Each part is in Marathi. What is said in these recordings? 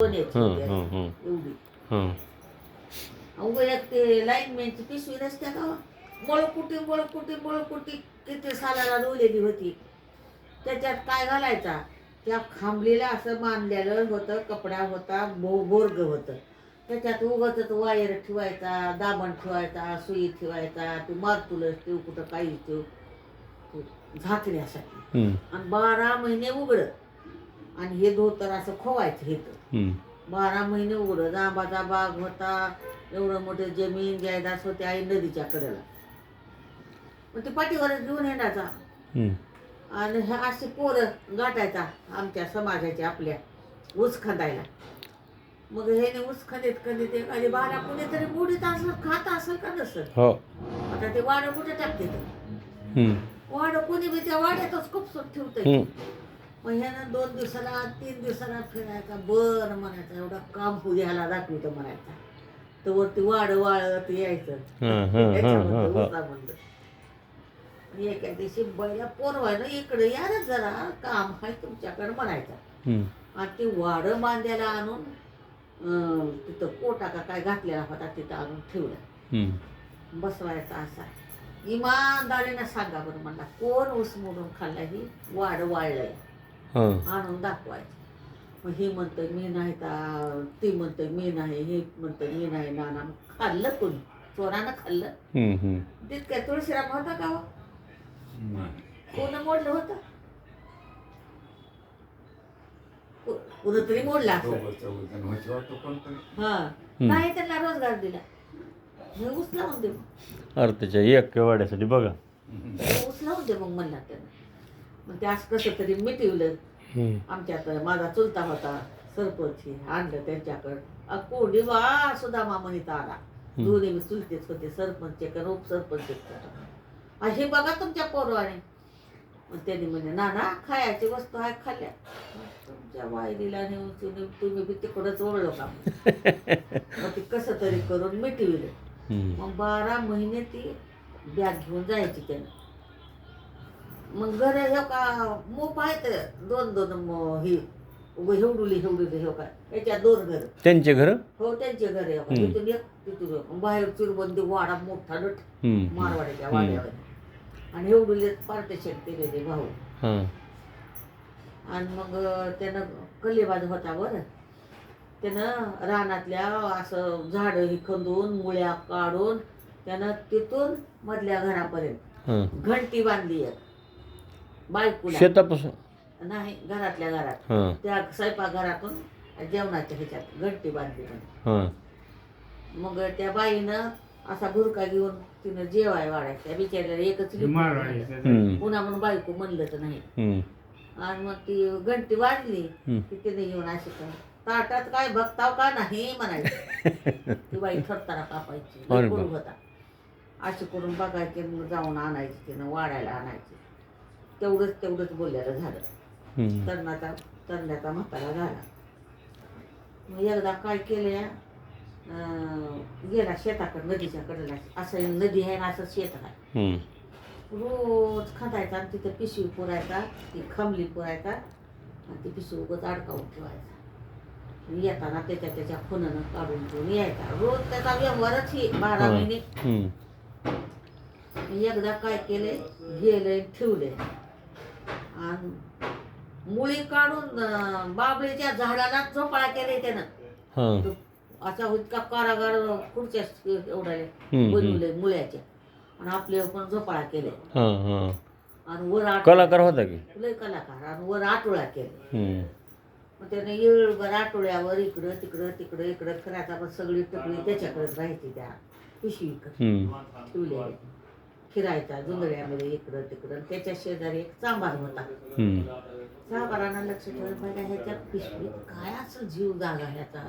कोण्याची एवढी अवघड एक ते लाईनमॅनची पिशवी नसत्या का बळकुटी किती सालाला रोवलेली होती. त्याच्यात काय घालायचा, त्या खांबलीला असं बांधलेलं होतं, कपडा होता, बोर्ग होतं. त्याच्यात उगाच वायर ठेवायचा, दाबण ठेवायचा, सुई ठेवायचा, ते मारतुलच ठेव, कुठं काही ठेव झाकण्यासाठी. आणि 12 महिने उघडत आणि हे धोतर असं खोवायचं हे. 12 महिने उघडत. आंबाचा बाग होता, एवढं मोठे जमीन जायदाद होते आई नदीच्या कडेला. मग ते पाठीवरच घेऊन येण्याचा आणि हे असे पोरं गाठायचा आमच्या समाजाचे आपल्या ऊस खांदायला. मग हे ऊस खंदीत आणि बारा कुणीतरी बुडीत असेल, खात असेल का नसेल. आता ते वाडं कुठे टाकते तर वाडं कोणी बी त्या वाड्यातच खूपसूट ठेवतंय. मग ह्यानं 2 दिवसाला 3 दिवसाला फिरायचा, बर म्हणायचा, एवढा काम पुण्याला दाखवितं म्हणायचा. तर वरती वाडं वाळत यायचं ऊसामधलं. एका दिवशी बैला पोरवायला इकडे या ना जरा, काम आहे तुमच्याकडे म्हणायचा. आणि ते वाडं बांधायला आणून तिथं पोटा का काय घातलेला होता तिथं आणून ठेवलं. बसवायचा असा. इमानदारीनं सांगा बरं म्हणला, कोण ऊस मोडून खाल्ला ही वाड वाळलंय आणून दाखवायचं. मग हे म्हणतं मी नाही, ती म्हणतं मी नाही, हे म्हणतं मी नाही. नाना खाल्लं कोणी, चोरानं खाल्लं. तितक्या तुळशीराम होता का हो? कोण मोडलं होतं? कुणीतरी मोडला असं. हा नाही, त्यांना रोजगार दिला. मी ऊस लावून दे अरे त्याच्या एक वाड्यासाठी बघा, ऊस लावून दे मग म्हणला त्यानं. मग ते असं कसं तरी मिटवलं. आमच्यात माझा चुलता होता सरपंच, आणलं त्यांच्याकडं. कोंडी वा सुद्धा मामनीत आला. दोन्ही मी चुलतेच होते, सरपंच का उपसरपंच. हे बघा तुमच्या पोरवाने. मग त्यांनी म्हणजे नाना खायची वस्तू आहे खाल्ल्या, तुमच्या वायरीला नेऊन तुम्ही बी तिकडंच ओढलो का. मग ते कसं तरी करून मिटविलं. मग 12 महिने ती बॅग घेऊन जायची त्यानं. मग घर हे का मोप आहेत 2 ही हेवडुली हे काय याच्यात 2 घर त्यांचे घर. हो त्यांचे घर आहे. तिथून एक तिथून बाहेर चिरबंदी वाडा मोठा नट मारवाड्याच्या वाड्यावर. आणि एवढुले पार्टेशन केलेले भाऊ. आणि मग त्यानं कल्लेबाज होता बरं. त्यानं रानातल्या असं झाडं ही खंदून मुळ्या काढून त्यानं तिथून मधल्या घरापर्यंत घंटी बांधली आहे बायकोला. शेतापासून नाही, घरातल्या घरात, त्या स्वयंपाकघरातून जेवणाच्या ह्याच्यात घंटी बांधली. मग त्या बाईनं असा भुरका घेऊन तिनं जेवाय वाढायचं. त्या बिचाऱ्याला एकच पुन्हा म्हणून बायको म्हणलं तर नाही. आणि मग ती घंटी वाजली की तिने येऊन अशी ताटात काय बघताव का नाही म्हणायची. ती बाई थरथरा कापायची, कडू होता. अशी करून बघायची, मग जाऊन आणायची, तिनं वाढायला आणायची. तेवढंच बोललेलं झालं. तरण्याचा म्हातारा झाला. मग एकदा काय केलं, गेला शेताकडे, नदीच्या कडेला. असं नदी आहे ना, असं शेत आहे. रोज खातायचा आणि तिथं पिशवी पुरायचा, ती खमली पुरायचा आणि ती पिशवी उगाच अडकावून ठेवायचा. येताना त्याच्या खुनानं काढून घेऊन यायचा. रोज त्याचा व्यवहारच ही 12 महिने. एकदा काय केले, गेले ठेवले आणि मुळी काढून बाबळीच्या झाडाला झोपाळा केले त्यानं. असा इतका कारागार खुर्च्या एवढ्या बनवले मुळ्याच्या आणि आपले पण झोपाळा केले. आणि वर कलाकार होता की लय कलाकार. आणि वर आटोळा केले. मग त्याने येळभर आठवड्यावर इकडं तिकडं फिरायचा. पण सगळी टकली त्याच्याकडेच राहायची, त्या पिशवी ठेवली. फिरायचा जुंदड्यामध्ये इकडं तिकडं. त्याच्या शेजारी एक चांभार होता. चांभारानं लक्ष ठेवलं पाहिजे, ह्याच्यात पिशवीत काय असं जीव जागा ह्याचा.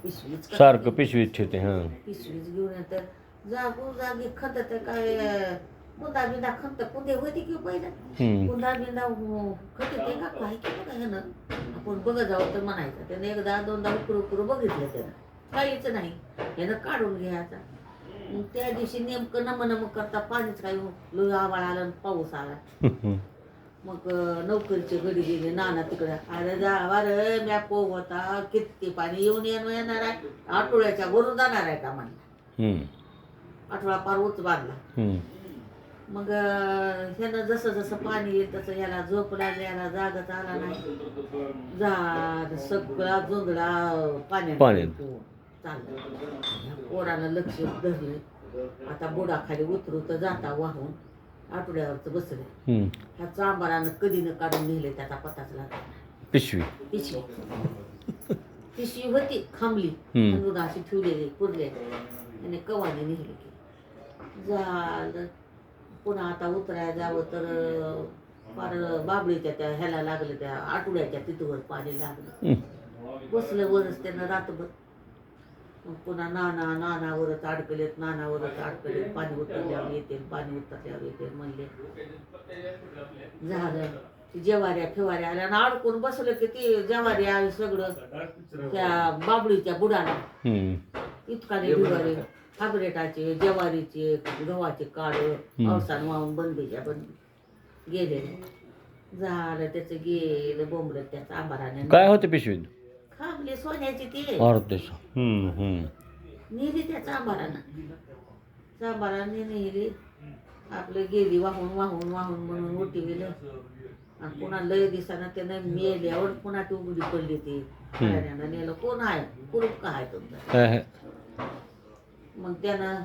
पिशवीच सारखं पिशवीत ठेवते. पिशवीच घेऊन येतं. जागी खत तर काय बुंदा बिंदा खत पुंदे होती की पहिलं. बुंदा बिंदा खत येते का काय केलं का ह्यानं, आपण बघत जाऊ तर म्हणायचं. त्यानं एकदा 2दा उकरू बघितलं त्यानं, काहीच नाही. ह्यानं काढून घ्यायचा. त्या दिवशी नेमकं नम करता पाणीच काय, आभाळ आलं, पाऊस आला. मग नोकरीचे गडी गेले नाना तिकडे अरे जावा रे म्या पोग होता किती पाणी येणार आहे आठवड्याच्या वरून जाणार आहे का म्हणला आठवडा पार उच बांधला मग ह्यानं जसं जसं पाणी येईल तसं ह्याला झोप लागली याला जागच आला नाही झाड सगळा जोंधळा पाण्यात चाललं पोरानं लक्ष धरले आता बुडाखाली उतरू तर जाता वाहून आठवड्यावरच बसले ह्या चांबारानं कधीनं काढून नेले त्याचा पताच लागला पिशवी पिशवी होती खांबली म्हणून अशी ठेवलेली पुरले आणि कवाने नेली की झालं पुन्हा आता उतरायला जावं तर फार बाबळीच्या त्या ह्याला लागलं त्या आठवड्याच्या तिथवर पाणी लागलं बसलं वरच त्यानं रातभर मग पुन्हा नानावरच अडकलेत पाणी उतरल्यावर येते म्हणले झालं जेवाऱ्या फिवाऱ्या आल्या आणि अडकून बसलं की ती जेवारी आली सगळं त्या बाबळीच्या बुडाला इतका बिगारे हाबरेटाचे ज्वारीचे गव्हाचे काळ पावसानं वाहून बंदीच्या गेले झालं त्याचं गेलं बोंबलं त्याचं आंबाराने काय होतं पिशवीत खांबले सोन्याची ती नेली त्या चांबाराने नेली आपलं गेली वाहून म्हणून उठी गेलं आणि पुन्हा लय दिवसानं त्यानं मेल्यावर पुन्हा ती उघडी पडली ती नेलं कोण आहे कुरूप का आहे तुमचं मग त्यानं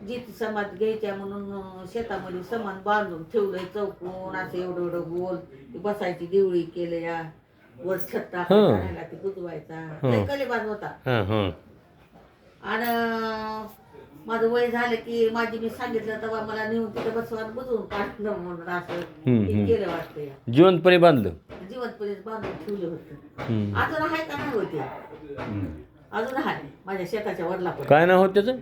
जित समाज घ्यायच्या म्हणून शेतामध्ये समान बांधून ठेवलंय चौकून असं एवढं गोल बसायची देवळी केल्या वर छत टाकायला ती बुजवायचा कलेबाज होता आणि माझं वय झालं की मी सांगितलं तेव्हा मला नेऊन तिथे बसवान बुजवून काढलं म्हणून असं केलं वाटतं जिवंतपणे बांधलं जिवंतपणे बांधून ठेवलं होतं अजून आहे का नाही होते अजून आहे माझ्या शेताच्या वडला काय नाव होत त्याचं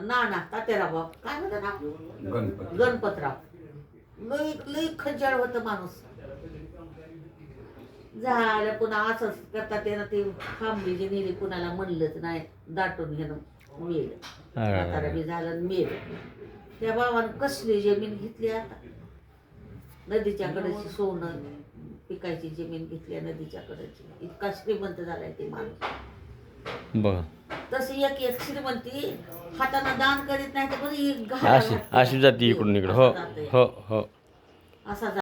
नाना तात्याराव काय होतं नाव गणपतराव लई खंजाळ होतं माणूस झालं पुन्हा असंच करता त्यानं ते खांबली जी नेली कुणाला म्हणलंच नाही दाटून घेणं मेलं म्हातारा बी झालं मेलं त्या बाबानं कसली जमीन घेतली आता नदीच्या कडेची सोनं पिकायची जमीन घेतली नदीच्या कडेची इतका श्रीमंत झालाय ते माणूस बघा तशी एक श्रीमंती हातानं दान करीत नाही तर बरं अशी जाती इकडून इकडं हो हो हो असा